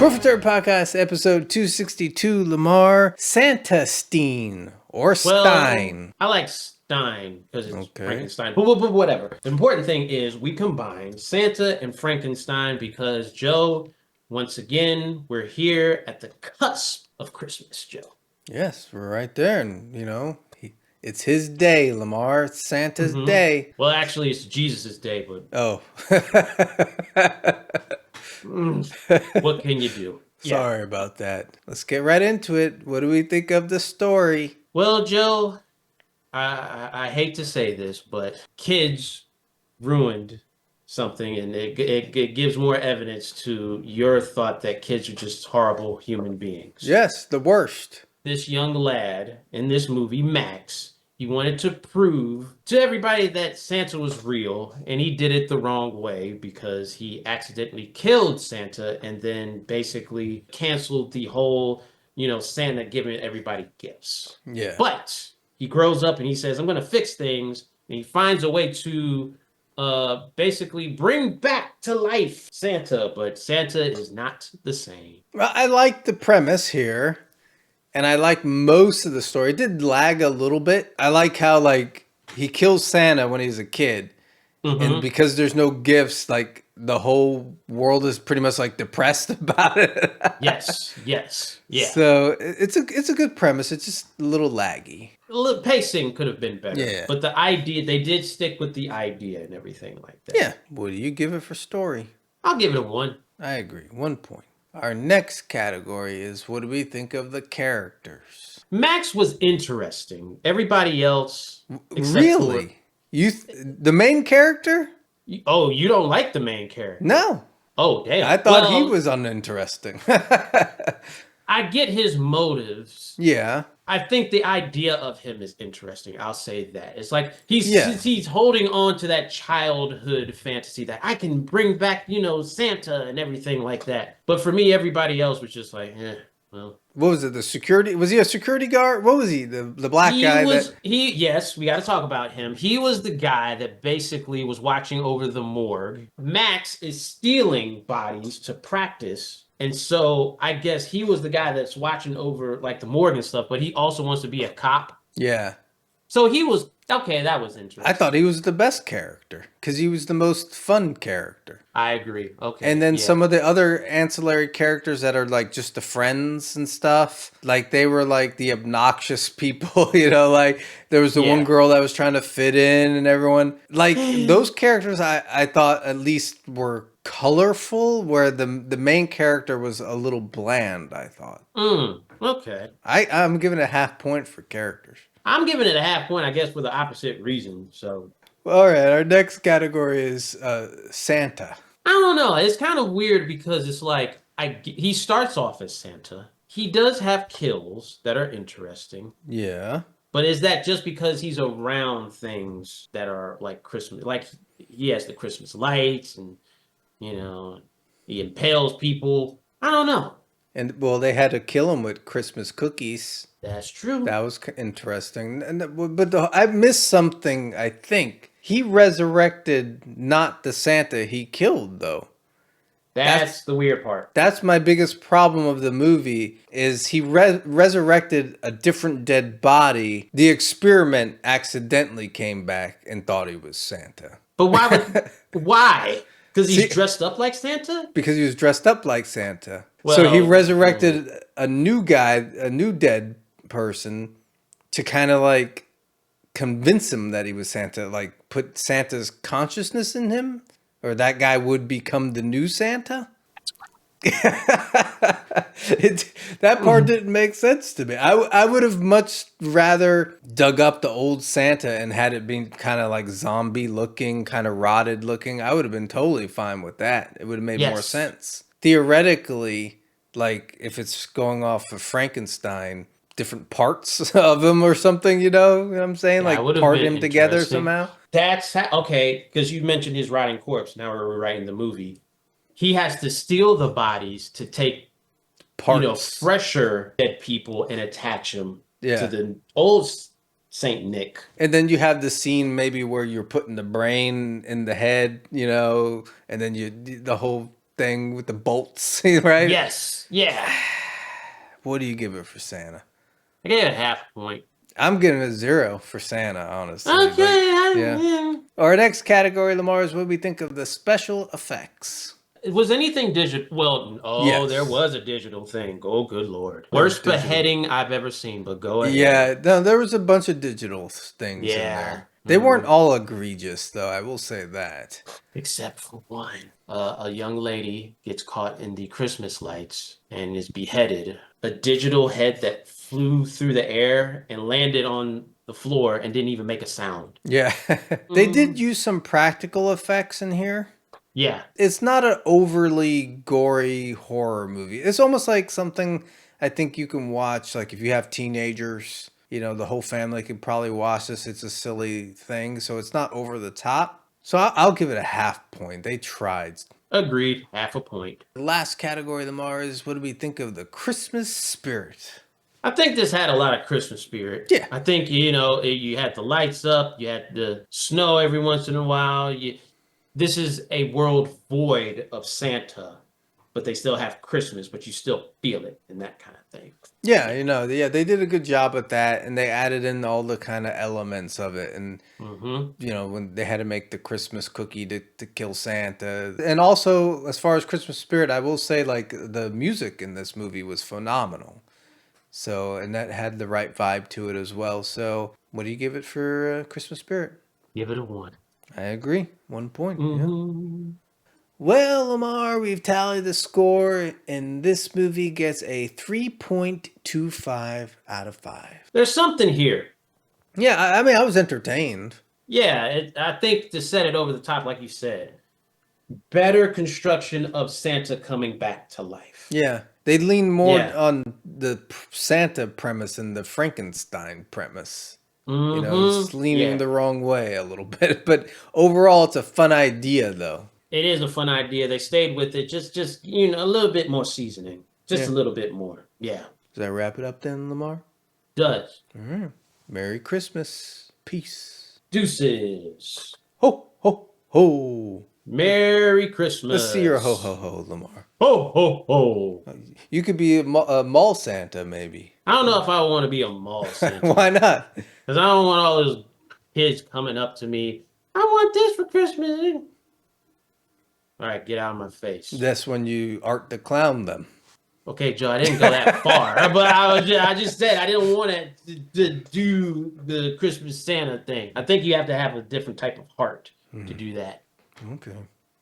Perfect Turd Podcast, episode 262, Lamar Santastein, or Well, Stein. I like Stein because it's Okay. Frankenstein. But whatever. The important thing is we combine Santa and Frankenstein because, Joe, once again, we're here at the cusp of Christmas, Joe. Yes, we're right there, and it's his day, Lamar. It's Santa's day. Well, actually, it's Jesus' day, but Oh. what can you do? Sorry about that. Let's get right into it. What do we think of the story? Well, Joe, I hate to say this, but kids ruined something, and it gives more evidence to your thought that kids are just horrible human beings. Yes, the worst. This young lad in this movie, Max, he wanted to prove to everybody that Santa was real, and he did it the wrong way because he accidentally killed Santa and then basically canceled the whole, Santa giving everybody gifts. Yeah. But he grows up and he says, I'm going to fix things, and he finds a way to basically bring back to life Santa, but Santa is not the same. Well, I like the premise here. And I like most of the story. It did lag a little bit. I like how he kills Santa when he's a kid. And because there's no gifts, the whole world is pretty much depressed about it. Yes. Yeah. So it's a good premise. It's just a little laggy. A little pacing could have been better. Yeah. But the idea, they did stick with the idea and everything like that. Yeah. What do you give it for story? I'll give it a 1. I agree. 1 point. Our next category is what do we think of the characters? Max was interesting. Everybody else, really? The main character? You don't like the main character? No. Oh, damn. I thought he was uninteresting. I get his motives. Yeah. I think the idea of him is interesting. I'll say that. It's like he's holding on to that childhood fantasy that I can bring back, Santa and everything like that. But for me, everybody else was just like, well. What was it? The security? Was he a security guard? What was he? The black guy? Yes, we got to talk about him. He was the guy that basically was watching over the morgue. Max is stealing bodies to practice. And so I guess he was the guy that's watching over the morgue and stuff, but he also wants to be a cop. Yeah. So he was, okay, that was interesting. I thought he was the best character because he was the most fun character. I agree. Okay. And then some of the other ancillary characters that are just the friends and stuff, they were the obnoxious people, there was the one girl that was trying to fit in and everyone. Those characters I thought at least were colorful, where the main character was a little bland, I thought. Okay. I'm giving it a half point for characters. I'm giving it a half point, I guess, for the opposite reason. So, all right, our next category is Santa. I don't know. It's kind of weird because it's he starts off as Santa. He does have kills that are interesting. Yeah. But is that just because he's around things that are like Christmas? He has the Christmas lights and, he impales people. I don't know. And, well, they had to kill him with Christmas cookies. That's true. That was interesting. But I missed something, I think. He resurrected not the Santa he killed, though. That's the weird part. That's my biggest problem of the movie, is he resurrected a different dead body. The experiment accidentally came back and thought he was Santa. But why? Because he's dressed up like Santa? Because he was dressed up like Santa. Well, so he resurrected a new guy, a new dead person, to kind of convince him that he was Santa, put Santa's consciousness in him, or that guy would become the new Santa. That part didn't make sense to me. I would have much rather dug up the old Santa and had it be kind of zombie looking, kind of rotted looking. I would have been totally fine with that. It would have made more sense. Theoretically, if it's going off of Frankenstein, different parts of him or something, you know what I'm saying? Part him together somehow. That's okay, because you mentioned his rotting corpse. Now we're writing the movie. He has to steal the bodies to take parts, fresher dead people and attach them to the old Saint Nick. And then you have the scene maybe where you're putting the brain in the head, and then the whole thing with the bolts, right? Yes. Yeah. What do you give it for Santa? I gave it half a point. I'm giving it 0 for Santa, honestly. Like, Okay. yeah. Our next category, Lamar, is what we think of the special effects. Was anything digital? Well, oh, there Yes. was a digital thing. Oh, good Lord. There was Worst digital. beheading I've ever seen, but go ahead. Yeah, no, there was a bunch of digital things in Yeah. there. They weren't all egregious, though. I will say that. Except for one. A young lady gets caught in the Christmas lights and is beheaded. A digital head that flew through the air and landed on the floor and didn't even make a sound. Yeah, they did use some practical effects in here. Yeah. It's not an overly gory horror movie. It's almost like something I think you can watch, like if you have teenagers, the whole family could probably watch this. It's a silly thing, so it's not over the top. So I'll give it a half point. They tried. Agreed. Half a point. The last category, Lamar, is what do we think of the Christmas spirit? I think this had a lot of Christmas spirit. Yeah. I think, you had the lights up, you had the snow every once in a while. This is a world void of Santa, but they still have Christmas, but you still feel it and that kind of thing. Yeah, they did a good job with that, and they added in all the kind of elements of it. And, when they had to make the Christmas cookie to kill Santa. And also, as far as Christmas spirit, I will say, like, the music in this movie was phenomenal. So, and that had the right vibe to it as well. So, what do you give it for Christmas spirit? Give it a 1. I agree. 1 point. Yeah. Mm-hmm. Well, Lamar, we've tallied the score, and this movie gets a 3.25 out of 5. There's something here. Yeah, I mean, I was entertained. Yeah, I think to set it over the top, like you said, better construction of Santa coming back to life. Yeah, they lean more Yeah. on the Santa premise and the Frankenstein premise. Mm-hmm. It's leaning Yeah. the wrong way a little bit, but overall, it's a fun idea, though. It is a fun idea. They stayed with it. Just a little bit more seasoning. Just a little bit more. Yeah. Does that wrap it up then, Lamar? Does. All right. Merry Christmas. Peace. Deuces. Ho, ho, ho. Merry Christmas. Let's see your ho, ho, ho, Lamar. Ho, ho, ho. You could be a mall Santa, maybe. I don't know if I want to be a mall Santa. Why not? Because I don't want all those kids coming up to me. I want this for Christmas. All right, get out of my face. That's when you Art the Clown them. Okay, Joe, I didn't go that far, but I just said I didn't want to do the Christmas Santa thing. I think you have to have a different type of heart to do that. Okay.